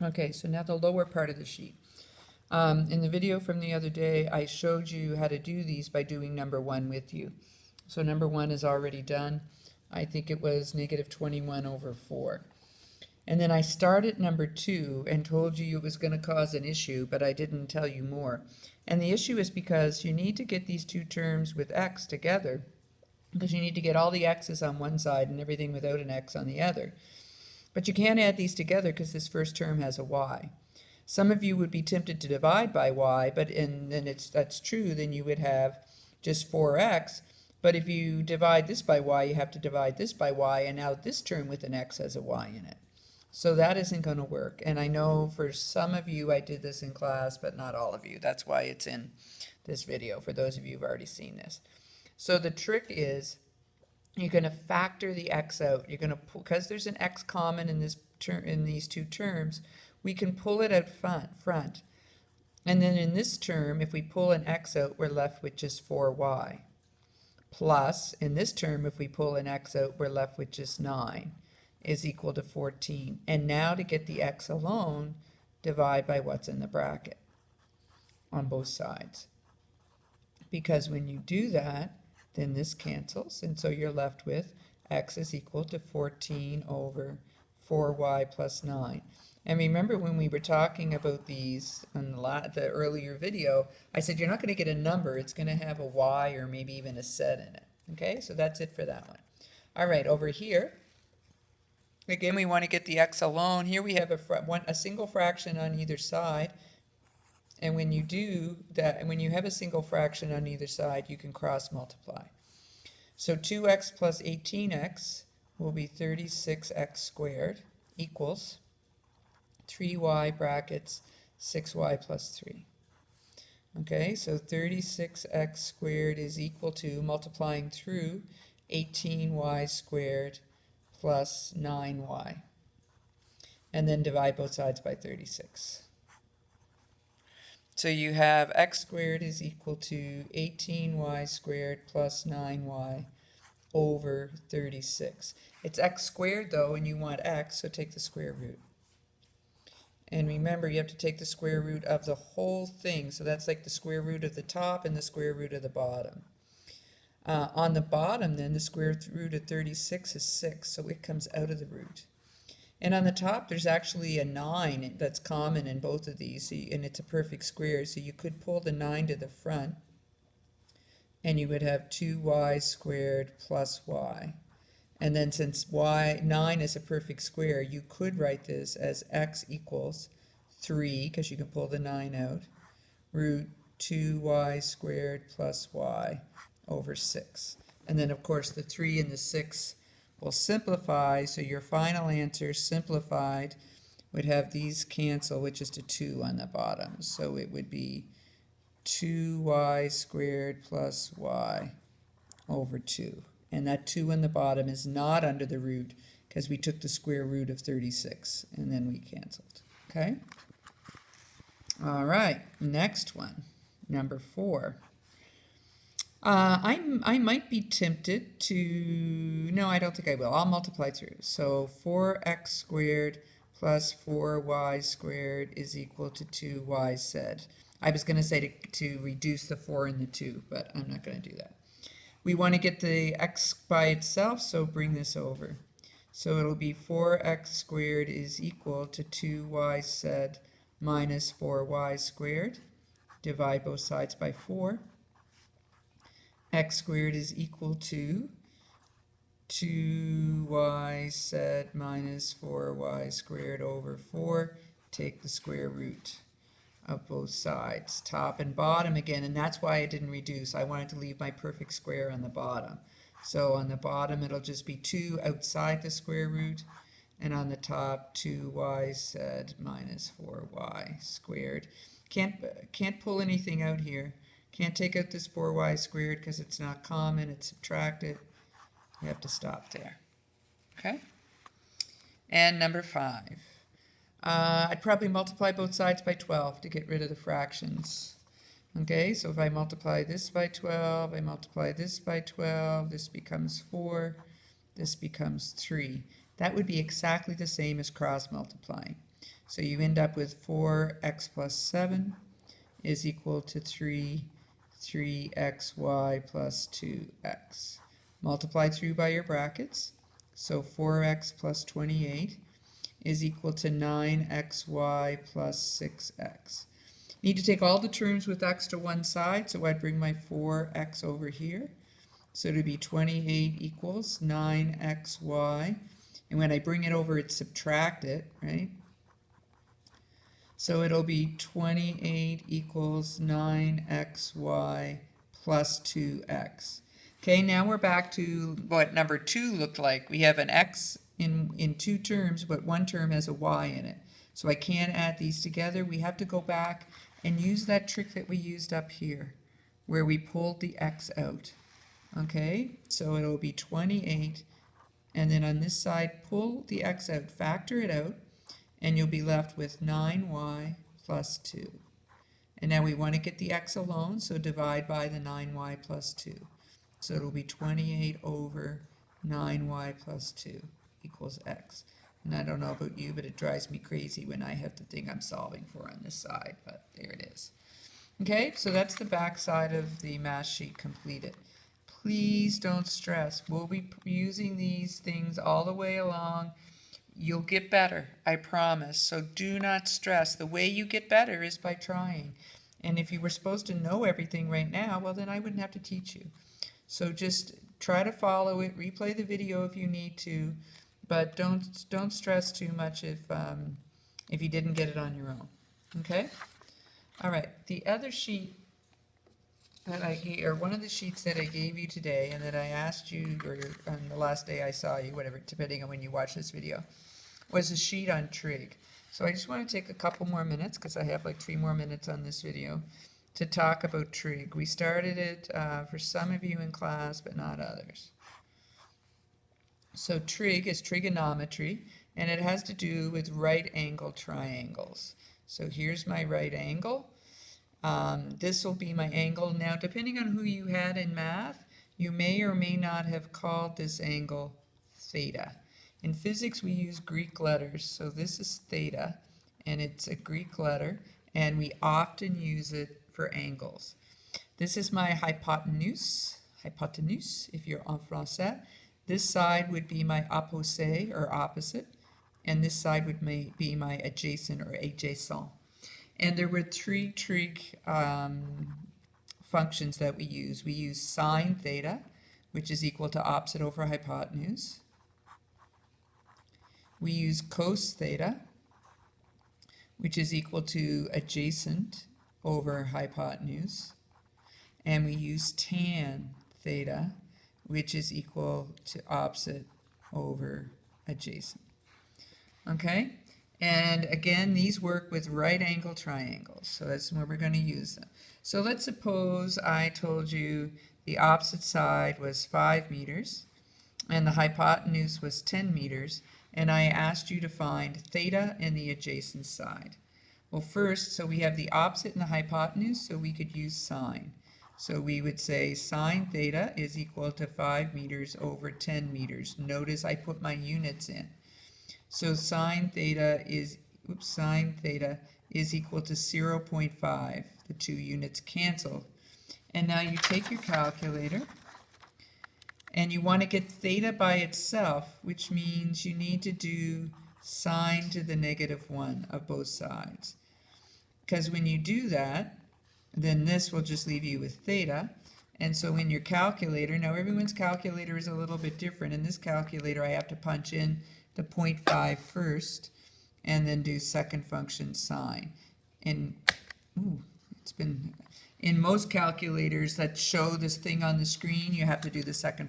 Okay, so now the lower part of the sheet. In the video from the other day, I showed you how to do these by doing number 1 with you. So number 1 is already done. I think it was negative 21 over 4. And then I started number 2 and told you it was going to cause an issue, but I didn't tell you more. And the issue is because you need to get these two terms with x together, because you need to get all the x's on one side and everything without an x on the other. But you can't add these together because this first term has a y. Some of you would be tempted to divide by y, but that's true, then you would have just 4x. But if you divide this by y, you have to divide this by y, and now this term with an x has a y in it. So that isn't going to work. And I know for some of you I did this in class, but not all of you. That's why it's in this video, for those of you who've already seen this. So the trick is you're going to factor the x out. You're going to, because there's an x common in this in these two terms, we can pull it out front. And then in this term, if we pull an x out, we're left with just 4y. Plus, in this term, if we pull an x out, we're left with just 9 is equal to 14. And now to get the x alone, divide by what's in the bracket on both sides. Because when you do that, then this cancels, and so you're left with x is equal to 14 over 4y plus 9. And remember when we were talking about these in the earlier video, I said you're not going to get a number, it's going to have a y or maybe even a set in it. Okay, so that's it for that one. All right, over here, again, we want to get the x alone. Here we have a single fraction on either side. And when you do that, and when you have a single fraction on either side, you can cross multiply. So 2x plus 18x will be 36x squared equals 3y brackets 6y plus 3. Okay, so 36x squared is equal to, multiplying through, 18y squared plus 9y. And then divide both sides by 36. So you have x squared is equal to 18y squared plus 9y over 36. It's x squared though, and you want x, so take the square root. And remember, you have to take the square root of the whole thing, so that's like the square root of the top and the square root of the bottom. On the bottom then, the square root of 36 is 6, so it comes out of the root. And on the top, there's actually a 9 that's common in both of these, and it's a perfect square, so you could pull the 9 to the front, and you would have 2y squared plus y. And then since 9 is a perfect square, you could write this as x equals 3, because you can pull the 9 out, root 2y squared plus y over 6. And then, of course, the 3 and the 6 will simplify, so your final answer simplified would have these cancel, which is a 2 on the bottom. So it would be 2y squared plus y over 2. And that 2 on the bottom is not under the root because we took the square root of 36 and then we canceled. Okay? All right, next one, number 4. I might be tempted to, no, I don't think I will. I'll multiply through. So 4x squared plus 4y squared is equal to 2y said. I was going to say to reduce the 4 and the 2, but I'm not going to do that. We want to get the x by itself, so bring this over. So it'll be 4x squared is equal to 2y said minus 4y squared. Divide both sides by 4. X squared is equal to 2y said minus 4y squared over 4. Take the square root of both sides, top and bottom again, and that's why I didn't reduce. I wanted to leave my perfect square on the bottom. So on the bottom it'll just be 2 outside the square root, and on the top 2y said minus 4y squared. Can't pull anything out here. Can't take out this 4y squared because it's not common, it's subtracted. You have to stop there. Okay? And number 5. I'd probably multiply both sides by 12 to get rid of the fractions. Okay, so if I multiply this by 12, I multiply this by 12, this becomes 4, this becomes 3. That would be exactly the same as cross multiplying. So you end up with 4x plus 7 is equal to 3xy plus 2x. Multiply through by your brackets. So 4x plus 28 is equal to 9xy plus 6x. Need to take all the terms with x to one side, so I'd bring my 4x over here. So to be 28 equals 9xy. And when I bring it over, it's subtract it, right? So it'll be 28 equals 9xy plus 2x. Okay, now we're back to what number 2 looked like. We have an x in two terms, but one term has a y in it. So I can't add these together. We have to go back and use that trick that we used up here, where we pulled the x out. Okay, so it'll be 28, and then on this side, pull the x out, factor it out, and you'll be left with 9y plus 2. And now we want to get the x alone, so divide by the 9y plus 2. So it'll be 28 over 9y plus 2 equals x. And I don't know about you, but it drives me crazy when I have the thing I'm solving for on this side, but there it is. Okay, so that's the back side of the math sheet completed. Please don't stress. We'll be using these things all the way along. You'll get better, I promise. So do not stress. The way you get better is by trying. And if you were supposed to know everything right now, well, then I wouldn't have to teach you. So just try to follow it, replay the video if you need to, but don't stress too much if you didn't get it on your own. Okay? All right. The other sheet that I gave, or one of the sheets that I gave you today, and that I asked you, or on the last day I saw you, whatever, depending on when you watch this video, was a sheet on trig. So I just want to take a couple more minutes, because I have like 3 more minutes on this video, to talk about trig. We started it for some of you in class, but not others. So trig is trigonometry, and it has to do with right angle triangles. So here's my right angle. This will be my angle. Now, depending on who you had in math, you may or may not have called this angle theta. In physics, we use Greek letters, so this is theta, and it's a Greek letter, and we often use it for angles. This is my hypotenuse, if you're en français. This side would be my opposé, or opposite, and this side would be my adjacent, or adjacent. And there were 3 trig functions that we use. We use sine theta, which is equal to opposite over hypotenuse. We use cos theta, which is equal to adjacent over hypotenuse. And we use tan theta, which is equal to opposite over adjacent. Okay? And again, these work with right angle triangles, so that's where we're going to use them. So let's suppose I told you the opposite side was 5 meters and the hypotenuse was 10 meters, and I asked you to find theta and the adjacent side. Well, first, so we have the opposite and the hypotenuse, so we could use sine. So we would say sine theta is equal to 5 meters over 10 meters. Notice I put my units in. So sine theta is equal to 0.5. The 2 units cancel. And now you take your calculator and you want to get theta by itself, which means you need to do sine to the -1 of both sides. Because when you do that, then this will just leave you with theta. And so in your calculator, now everyone's calculator is a little bit different. In this calculator, I have to punch in the 0.5 first, and then do second function sine. And in most calculators that show this thing on the screen, you have to do the second